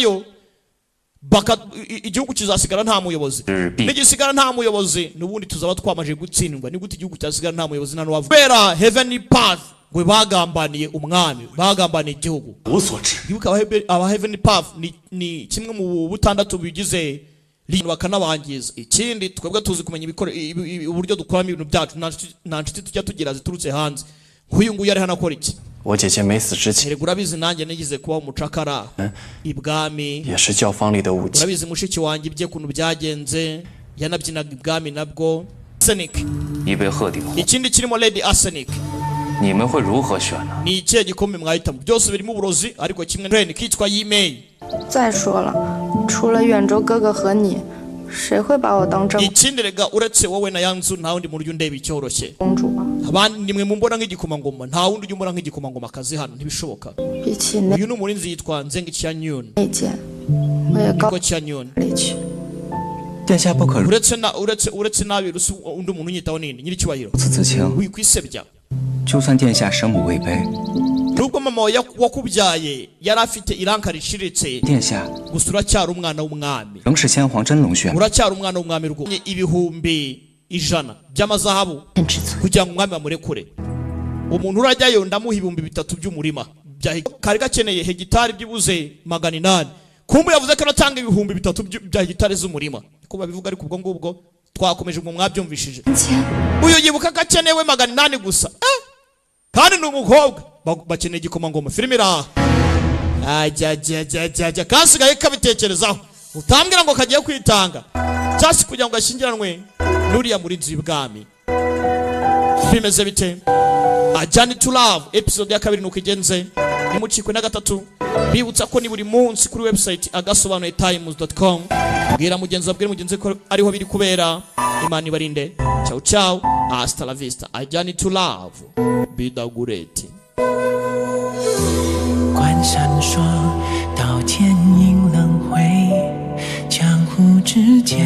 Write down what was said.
yo igihugu kizasigara nta muyobozi nigisigara nta muyobozi nubundi tuzaba twamaje gutsindwa ni gute igihugu cyasigara nta muyobozi nta n'uwavuga kubera heavenly path gwe bagambaniye umwami bagambaniye igihugu ibuka aba heavenly path ni kimwe mu butandatu bigize lintu bakanabangiza ikindi twebwe tuzi kumenya uburyo dukoramo ibintu byacu nta nshuti tujya tugira ziturutse hanze nk'uyu nguyu ari hano akora iki 我姐姐没死之前， urabizi nanjye nagize kuba umucakara ibwami 也是教坊里的武器。 urabizi mushiki wanjye ibye kuntu byagenze yanabyinaga ibwami nabwo arsenic 一杯鹤顶红， ikindi kirimo lady arsenic 你们会如何选呢？ ni ikihe gikombe mwahitamo byose birimo uburozi ariko kimwe train kitwa yimei 再说了，除了远州哥哥和你，谁会把我当正 ikindi rega uretse wowe na yanzu nta wundi muntu undeba icyoroshye 公主啊？ abandi nimwe mumbona nk'igikomangoma nta wundi umbona nk'igikomangoma akazi hano ntibishoboka 比起那 uyu ni umurinzi yitwa Nzengi Qianyun 件，我也高 Niko Qianyun 里去。 殿下不可如 uretse nabi rusi undi muntu unyitaho nini nyiricyubahiro 此自清， wikwisebya 就算殿下生母未卑， nubwo mama wakubyaye yari afite iranka rishiritse 殿下 gusa uracyari umwana w'umwami 仍是先皇真龙血脉。 uracyari umwana w'umwami rwose ibihumbi 100 by'amazahabu kugira ngo umwami bamurekure umuntu urajyayo ndamuha ibihumbi 3 by'umurima kari gakeneye hegitari byibuze 800 kumbe yavuze ko aratanga ibihumbi 3 bya hegitari z'umurima ko babivuga ariko ubwo ngubwo twakomeje ngo mwabyumvishije uyu yibuka gakenewe 800 gusa kandi n'umukobwa bakeneye igikomangoma filime iraha ajya kasigaye kabitekerezaho utambwira ngo kagiye kwitanga cyasi kugira ngo ashyingiranwe n'uriya murinzi w'ibwami bimeze bite A Journey to Love episode ya 2 nuko igenze nimucikwe na 3 bibutsa ko ni buri munsi kuri website agasobanuye times.com bwira mugenzi wabwira mugenzi ko ariho biri kubera imana ibarinde ciao ciao hasta la vista A Journey to Love bidagureti 关山霜到天阴轮回，江湖之间。